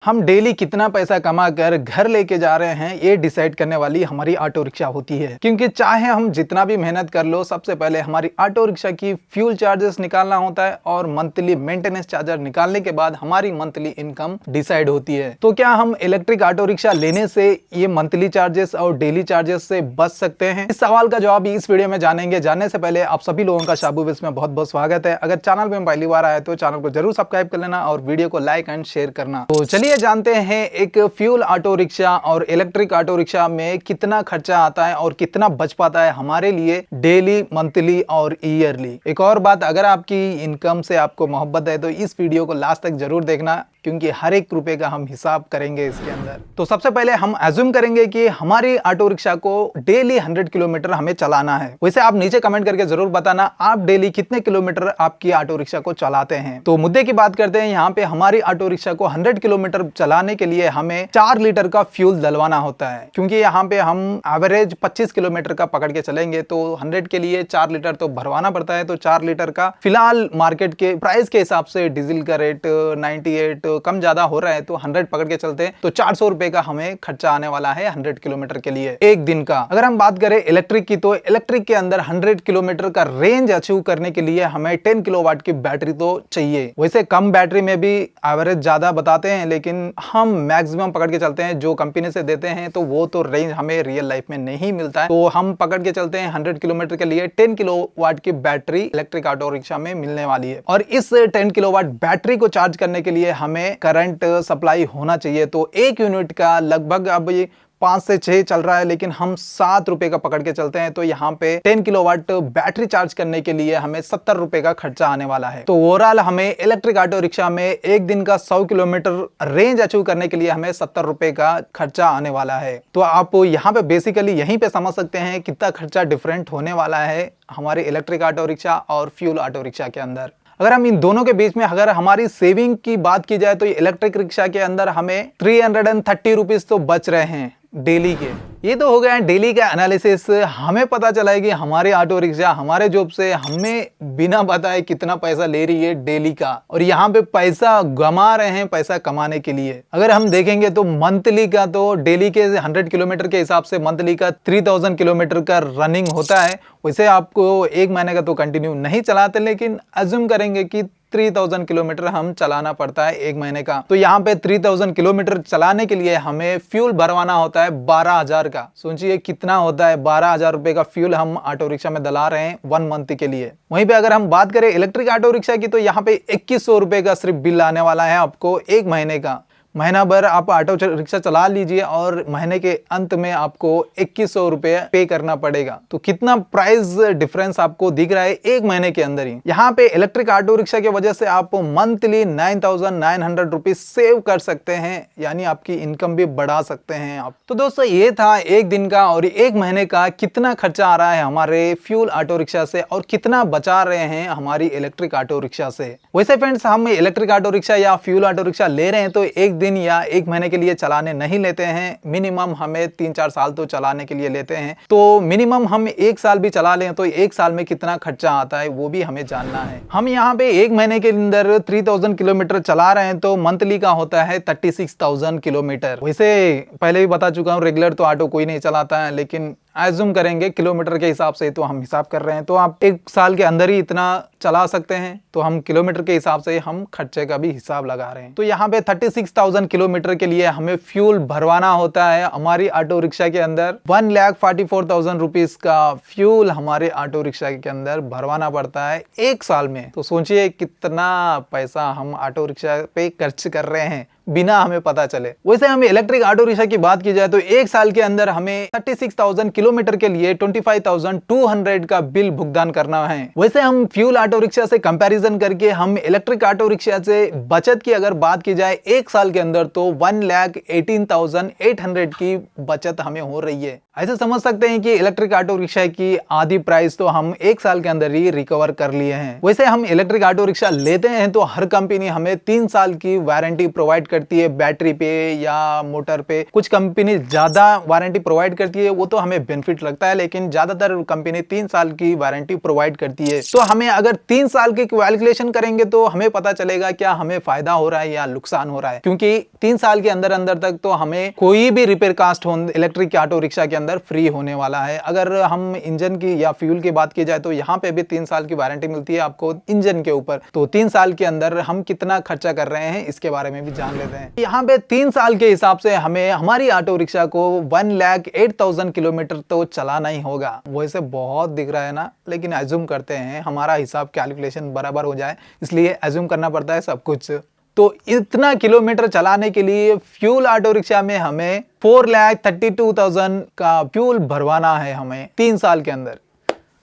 हम डेली कितना पैसा कमा कर घर लेके जा रहे हैं ये डिसाइड करने वाली हमारी ऑटो रिक्शा होती है। क्योंकि चाहे हम जितना भी मेहनत कर लो, सबसे पहले हमारी ऑटो रिक्शा की फ्यूल चार्जेस निकालना होता है और मंथली मेंटेनेंस चार्जर निकालने के बाद हमारी मंथली इनकम डिसाइड होती है। तो क्या हम इलेक्ट्रिक ऑटो रिक्शा लेने से ये मंथली चार्जेस और डेली चार्जेस से बच सकते हैं? इस सवाल का जवाब इस वीडियो में जानेंगे। जानने से पहले आप सभी लोगों का शाबू विश में बहुत बहुत स्वागत है। अगर चैनल पे पहली बार आए तो चैनल को जरूर सब्सक्राइब कर लेना और वीडियो को लाइक एंड शेयर करना। तो चलिए जानते हैं एक फ्यूल ऑटो रिक्शा और इलेक्ट्रिक ऑटो रिक्शा में कितना खर्चा आता है और कितना बच पाता है हमारे लिए डेली, मंथली और ईयरली। एक और बात, अगर आपकी इनकम से आपको मोहब्बत है तो इस वीडियो को लास्ट तक जरूर देखना, क्योंकि हर एक रुपए का हम हिसाब करेंगे इसके अंदर। तो सबसे पहले हम एज्यूम करेंगे कि हमारी ऑटो रिक्शा को डेली 100 किलोमीटर हमें चलाना है। वैसे आप नीचे कमेंट करके जरूर बताना आप डेली कितने किलोमीटर आपकी ऑटो रिक्शा को चलाते हैं। तो मुद्दे की बात करते हैं। यहाँ पे हमारी ऑटो रिक्शा को 100 किलोमीटर चलाने के लिए हमें 4 लीटर का फ्यूल डलवाना होता है। क्योंकि यहाँ पे हम एवरेज 25 किलोमीटर का पकड़ के चलेंगे तो 100 के लिए 4 लीटर तो भरवाना पड़ता है। तो 4 लीटर का फिलहाल मार्केट के प्राइस के हिसाब से डीजल का रेट 98 कम ज्यादा हो रहा है, तो 100 पकड़ के चलते हैं तो 400 रुपए का हमें खर्चा आने वाला है 100 किलोमीटर के लिए एक दिन का। अगर हम बात करें इलेक्ट्रिक की, तो इलेक्ट्रिक के अंदर 100 किलोमीटर का रेंज अचीव करने के लिए हमें 10 किलोवाट की बैटरी तो चाहिए। वैसे कम बैटरी में भी एवरेज ज्यादा बताते हैं, लेकिन हम मैक्सिमम पकड़ के चलते हैं जो कंपनी से देते हैं, तो वो तो रेंज हमें रियल लाइफ में नहीं मिलता है। तो हम पकड़ के चलते हैं 100 किलोमीटर के लिए 10 किलोवाट की बैटरी इलेक्ट्रिक ऑटो रिक्शा में मिलने वाली है। और इस 10 किलोवाट बैटरी को चार्ज करने के लिए हमें करंट सप्लाई होना चाहिए। तो एक यूनिट का लगभग अब ये 5 से 6 चल रहा है, लेकिन हम 7 रुपए का पकड़ के चलते हैं। तो यहाँ पे 10 किलोवाट बैटरी चार्ज करने के लिए हमें 70 रुपए का खर्चा आने वाला है। तो ओवरऑल हमें इलेक्ट्रिक ऑटो रिक्शा में एक दिन का 100 किलोमीटर रेंज अचीव करने के लिए हमें 70 रुपए का खर्चा आने वाला है। तो आप यहाँ पे बेसिकली यहीं पे समझ सकते हैं कितना खर्चा डिफरेंट होने वाला है हमारे इलेक्ट्रिक ऑटो रिक्शा और फ्यूल ऑटो रिक्शा के अंदर। अगर हम इन दोनों के बीच में अगर हमारी सेविंग की बात की जाए तो इलेक्ट्रिक रिक्शा के अंदर हमें 330 रुपीज तो बच रहे हैं डेली के। ये तो हो गया डेली का एनालिसिस। हमें पता चला है कि हमारे ऑटो रिक्शा हमारे जॉब से हमें बिना बताए कितना पैसा ले रही है डेली का, और यहाँ पे पैसा गमा रहे हैं पैसा कमाने के लिए। अगर हम देखेंगे तो मंथली का, तो डेली के 100 किलोमीटर के हिसाब से मंथली का 3000 किलोमीटर का रनिंग होता है। वैसे आपको एक महीने का तो कंटिन्यू नहीं चलाते, लेकिन अज्यूम करेंगे कि 3000 किलोमीटर हम चलाना पड़ता है एक महीने का। तो यहाँ पे 3000 किलोमीटर चलाने के लिए हमें फ्यूल भरवाना होता है 12,000 का। सोचिए कितना होता है, 12,000 रुपए का फ्यूल हम ऑटो रिक्शा में डला रहे हैं 1 मंथ के लिए। वहीं पे अगर हम बात करें इलेक्ट्रिक ऑटो रिक्शा की, तो यहाँ पे 2100 रुपए का सिर्फ बिल आने वाला है आपको एक महीने का। महीना भर आप ऑटो रिक्शा चला लीजिए और महीने के अंत में आपको 2100 रुपए पे करना पड़ेगा। तो कितना प्राइस डिफरेंस आपको दिख रहा है एक महीने के अंदर ही। यहाँ पे इलेक्ट्रिक ऑटो रिक्शा की वजह से आप मंथली 9900 रुपीज सेव कर सकते हैं, यानी आपकी इनकम भी बढ़ा सकते हैं आप। तो दोस्तों ये था एक दिन का और एक महीने का कितना खर्चा आ रहा है हमारे फ्यूल ऑटो रिक्शा से और कितना बचा रहे हैं हमारी इलेक्ट्रिक ऑटो रिक्शा से। वैसे फ्रेंड्स, हम इलेक्ट्रिक ऑटो रिक्शा या फ्यूल ऑटो रिक्शा ले रहे हैं तो एक दिन या एक महीने के लिए चलाने नहीं लेते हैं। मिनिमम हमें 3-4 साल तो चलाने के लिए लेते हैं। तो मिनिमम हम 1 साल भी चला लें तो 1 साल में कितना खर्चा आता है वो भी हमें जानना है। हम यहाँ पे एक महीने के अंदर 3000 किलोमीटर चला रहे हैं तो मंथली का होता है 36,000 किलोमीटर। वैसे पहले भी बता चुका हूँ, रेगुलर तो ऑटो कोई नहीं चलाता है, लेकिन एज्यूम करेंगे किलोमीटर के हिसाब से तो हम हिसाब कर रहे हैं। तो आप 1 साल के अंदर ही इतना चला सकते हैं, तो हम किलोमीटर के हिसाब से हम खर्चे का भी हिसाब लगा रहे हैं। तो यहाँ पे 36,000 किलोमीटर के लिए हमें फ्यूल भरवाना होता है हमारी ऑटो रिक्शा के अंदर 1,44,000 रुपीज का फ्यूल हमारे ऑटो रिक्शा के अंदर भरवाना पड़ता है एक साल में। तो सोचिए कितना पैसा हम ऑटो रिक्शा पे खर्च कर रहे हैं बिना हमें पता चले। वैसे हमें इलेक्ट्रिक ऑटो रिक्शा की बात की जाए तो एक साल के अंदर हमें 36,000 किलोमीटर के लिए 25,200 का बिल भुगतान करना है। वैसे हम फ्यूल ऑटो रिक्शा से कंपैरिजन करके हम इलेक्ट्रिक ऑटो रिक्शा से बचत की अगर बात की जाए एक साल के अंदर तो 1,18,800 की बचत हमें हो रही है। ऐसे समझ सकते हैं कि इलेक्ट्रिक ऑटो रिक्शा की आधी प्राइस तो हम 1 साल के अंदर ही रिकवर कर लिए हैं। वैसे हम इलेक्ट्रिक ऑटो रिक्शा लेते हैं तो हर कंपनी हमें 3 साल की वारंटी प्रोवाइड करती है, बैटरी पे या मोटर पे। कुछ कंपनी ज्यादा वारंटी प्रोवाइड करती है, वो तो हमें बेनिफिट लगता है, लेकिन ज्यादातर कंपनी 3 साल की वारंटी प्रोवाइड करती है। तो हमें अगर 3 साल की कैलकुलेशन करेंगे तो हमें पता चलेगा क्या हमें फायदा हो रहा है या नुकसान हो रहा है, क्योंकि 3 साल के अंदर अंदर तक तो हमें कोई भी repair cost electric auto rickshaw के अंदर फ्री होने वाला है। अगर हम इंजन की या फ्यूल की बात की जाए तो यहाँ पे भी 3 साल की वारंटी मिलती है आपको इंजन के ऊपर। तो 3 साल के अंदर हम कितना खर्चा कर रहे हैं इसके बारे में भी जान लेते हैं। यहाँ पे 3 साल के हिसाब से हमें हमारी ऑटो रिक्शा को 1,08,000 किलोमीटर तो चलाना ही होगा। वैसे बहुत दिख रहा है ना, लेकिन एज्यूम करते हैं हमारा हिसाब कैलकुलेशन बराबर हो जाए, इसलिए एज्यूम करना पड़ता है सब कुछ। तो इतना किलोमीटर चलाने के लिए फ्यूल ऑटो रिक्शा में हमें 4,32,000 का फ्यूल भरवाना है हमें 3 साल के अंदर।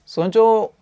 सोचो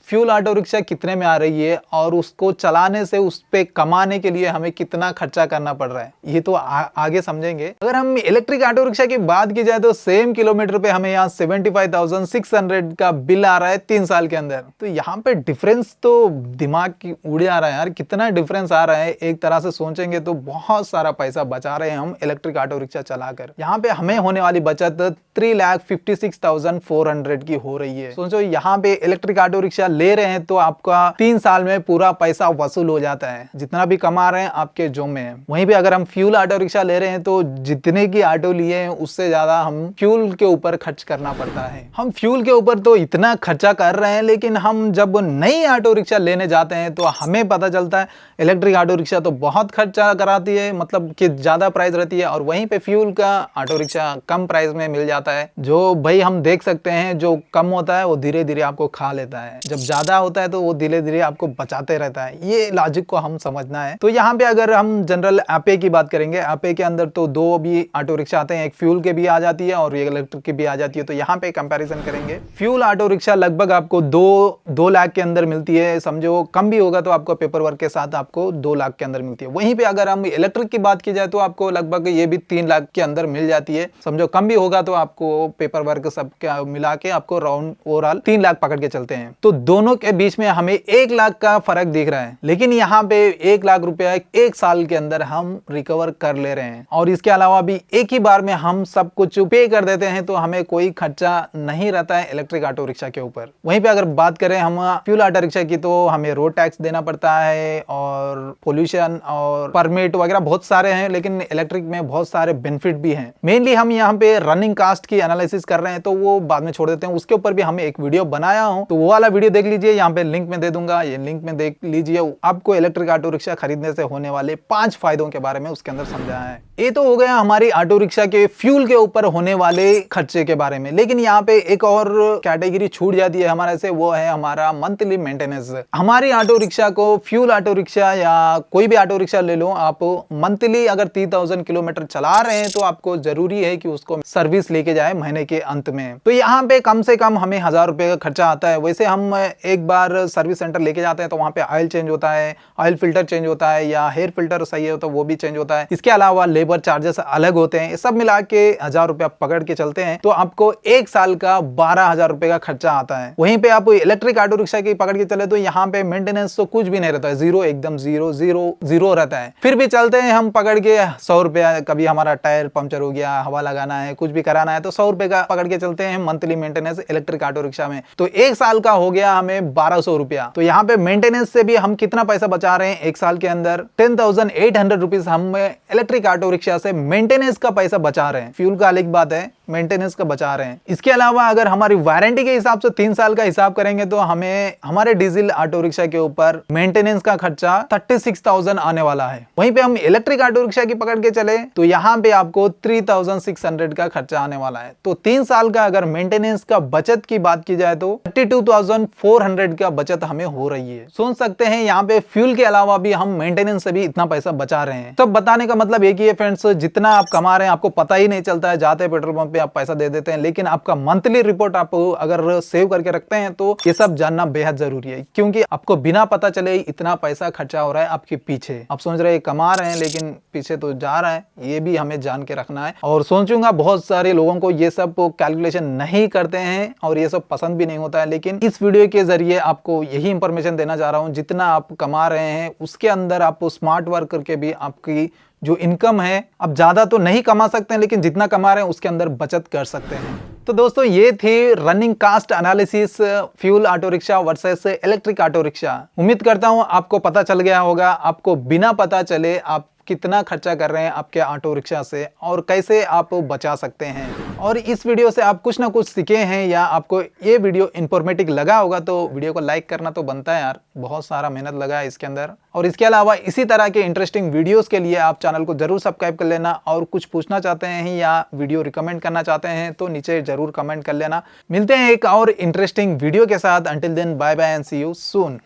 फ्यूल ऑटो रिक्शा कितने में आ रही है और उसको चलाने से उस पे कमाने के लिए हमें कितना खर्चा करना पड़ रहा है, ये तो आगे समझेंगे। अगर हम इलेक्ट्रिक ऑटो रिक्शा की बात की जाए तो सेम किलोमीटर पे हमें यहाँ 75,600 का बिल आ रहा है 3 साल के अंदर। तो यहाँ पे डिफरेंस तो दिमाग की उड़े आ रहा है यार, कितना डिफरेंस आ रहा है। एक तरह से सोचेंगे तो बहुत सारा पैसा बचा रहे हैं हम इलेक्ट्रिक ऑटो रिक्शा चलाकर। यहाँ पे हमें होने वाली बचत 3,56,400 की हो रही है। सोचो यहाँ पे इलेक्ट्रिक ऑटो रिक्शा ले रहे हैं तो आपका 3 साल में पूरा पैसा वसूल हो जाता है, जितना भी कमा रहे हैं आपके जो में है। वहीं पे अगर हम फ्यूल ऑटो रिक्शा ले रहे हैं तो जितने की ऑटो लिए हैं उससे ज्यादा हम फ्यूल के ऊपर खर्च करना पड़ता है। हम फ्यूल के ऊपर तो इतना खर्चा कर रहे हैं, लेकिन हम जब नई ऑटो रिक्शा लेने जाते हैं तो हमें पता चलता है इलेक्ट्रिक ऑटो रिक्शा तो बहुत खर्चा कराती है, मतलब कि ज्यादा प्राइस रहती है, और वहीं पे फ्यूल का ऑटो रिक्शा कम प्राइस में मिल जाता है। जो भाई हम देख सकते हैं जो कम होता है वो धीरे धीरे आपको खा लेता है, जब ज्यादा होता है तो वो धीरे धीरे आपको बचाते रहता है। ये लॉजिक को हम समझना है। तो यहाँ पे अगर हम जनरल एपे की बात करेंगे, एपे के अंदर तो 2 भी ऑटो रिक्शा आते हैं, एक फ्यूल के भी आ जाती है और एक इलेक्ट्रिक की भी आ जाती है। तो यहाँ पे कंपैरिजन करेंगे, फ्यूल ऑटो रिक्शा लगभग आपको 2 लाख के अंदर मिलती है, समझो कम भी होगा तो आपको पेपर वर्क के साथ आपको 2 लाख के अंदर मिलती है। वहीं पे अगर हम इलेक्ट्रिक की बात की जाए तो आपको लगभग ये भी 3 लाख के अंदर मिल जाती है, समझो कम भी होगा तो आपको पेपर वर्क सब मिला के आपको राउंड ओवरऑल 3 लाख पकड़ के चलते हैं। तो दोनों के बीच में हमें 1 लाख का फर्क दिख रहा है, लेकिन यहाँ पे 1 लाख रुपया 1 साल के अंदर हम रिकवर कर ले रहे हैं, और इसके अलावा भी एक ही बार में हम सब कुछ पे कर देते हैं, तो हमें कोई खर्चा नहीं रहता है इलेक्ट्रिक ऑटो रिक्शा के ऊपर। वहीं पे अगर बात करें हम फ्यूल ऑटो रिक्शा की तो हमें रोड टैक्स देना पड़ता है और पोल्यूशन और परमिट वगैरह बहुत सारे हैं, लेकिन इलेक्ट्रिक में बहुत सारे बेनिफिट भी हैं। मेनली हम यहाँ पे रनिंग कास्ट की एनालिसिस कर रहे हैं तो वो बाद में छोड़ देते हैं, उसके ऊपर भी हमें एक वीडियो बनाया हूँ, तो वो वाला वीडियो देख लीजिए, यहाँ पे लिंक में दे दूंगा, ये लिंक में देख लीजिए। आपको इलेक्ट्रिक ऑटो रिक्शा खरीदने से होने वाले 5 फायदों के बारे में उसके अंदर समझाया है। ये तो हो गया हमारी ऑटो रिक्शा के फ्यूल के ऊपर होने वाले खर्चे के बारे में, लेकिन यहाँ पे एक और कैटेगरी छूट जाती है हमारे से, वो है हमारा मंथली मेंटेनेंस। हमारी ऑटो रिक्शा को फ्यूल ऑटो रिक्शा या कोई भी ऑटो रिक्शा ले लो, आप मंथली अगर 3000 किलोमीटर चला रहे हैं तो आपको जरूरी है कि उसको सर्विस लेके जाए महीने के अंत में। तो यहाँ पे कम से कम हमें 1000 रुपए का खर्चा आता है। वैसे हम एक बार सर्विस सेंटर लेके जाते हैं तो वहाँ पे ऑयल चेंज होता है, ऑयल फिल्टर चेंज होता है, या हेयर फिल्टर सही है तो वो भी चेंज होता है। इसके अलावा लेबर चार्जेस अलग होते हैं, सब मिला के 1000 रुपया पकड़ के चलते हैं तो आपको 1 साल का 12,000 रुपए का खर्चा आता है। वहीं पे आप इलेक्ट्रिक ऑटो रिक्शा की पकड़ के चले तो यहाँ पे मेंटेनेंस तो कुछ भी नहीं रहता है, जीरो, एकदम जीरो रहता है। फिर भी चलते हैं हम पकड़ के 100 रुपया, कभी हमारा टायर पंचर हो गया, हवा लगाना है, कुछ भी कराना है तो 100 रुपए का पकड़ के चलते हैं monthly maintenance electric auto rickshaw में। तो 1 साल का हो गया हमें 1200 रुपया। तो यहाँ पे मेंटेनेंस से भी हम कितना पैसा बचा रहे हैं 1 साल के अंदर, 10,800 रुपीज हम इलेक्ट्रिक ऑटो रिक्शा से मेंटेनेंस का पैसा बचा रहे हैं। फ्यूल का अलग बात है, मेंटेनेंस का बचा रहे हैं। इसके अलावा अगर हमारी वारंटी के हिसाब से 3 साल का हिसाब करेंगे तो हमें हमारे डीजल ऑटो रिक्शा के ऊपर मेंटेनेंस का खर्चा 36,000 आने वाला है। वहीं पे हम इलेक्ट्रिक ऑटो रिक्शा की पकड़ के चले तो यहाँ पे आपको 3,600 का खर्चा आने वाला है। तो 3 साल का अगर मेंटेनेंस का बचत की बात की जाए तो 32,400 का बचत हमें हो रही है। सोच सकते हैं यहाँ पे फ्यूल के अलावा भी हम मेंटेनेंस से भी इतना पैसा बचा रहे हैं। तब बताने का मतलब एक ही है फ्रेंड्स, जितना आप कमा रहे हैं आपको पता ही नहीं चलता है, जाते पेट्रोल पंप पे आप पैसा दे देते हैं, लेकिन आपका मंथली रिपोर्ट आप अगर सेव करके रखते हैं तो ये सब जानना बेहद जरूरी है, क्योंकि आपको बिना पता चले इतना पैसा खर्चा हो रहा है आपके पीछे। आप सोच रहे हैं कमा रहे हैं लेकिन पीछे तो जा रहा है, ये भी हमें जान के रखना है। और सोचूंगा बहुत सारे लोगों को ये सब कैलकुलेशन नहीं करते हैं और ये सब पसंद भी नहीं होता है, लेकिन इस वीडियो के जरिए आपको यही इंफॉर्मेशन देना चाह रहा हूं, जितना आप कमा रहे हैं उसके अंदर आप स्मार्ट वर्क करके भी आपकी जो इनकम है, आप ज्यादा तो नहीं कमा सकते हैं लेकिन जितना कमा रहे हैं उसके अंदर बचत कर सकते हैं। तो दोस्तों ये थी running cost analysis fuel auto rickshaw versus electric auto rickshaw. उम्मीद करता हूं आपको पता चल गया होगा, आपको बिना पता चले आप कितना खर्चा कर रहे हैं आपके ऑटो रिक्शा से और कैसे आप बचा सकते हैं। और इस वीडियो से आप कुछ ना कुछ सीखे हैं या आपको ये वीडियो इंफॉर्मेटिव लगा होगा तो वीडियो को लाइक करना तो बनता है यार, बहुत सारा मेहनत लगा है इसके अंदर। और इसके अलावा इसी तरह के इंटरेस्टिंग वीडियोस के लिए आप चैनल को जरूर सब्सक्राइब कर लेना, और कुछ पूछना चाहते हैं या वीडियो रिकमेंड करना चाहते हैं तो नीचे जरूर कमेंट कर लेना। मिलते हैं एक और इंटरेस्टिंग वीडियो के साथ। Until then bye bye and see you soon.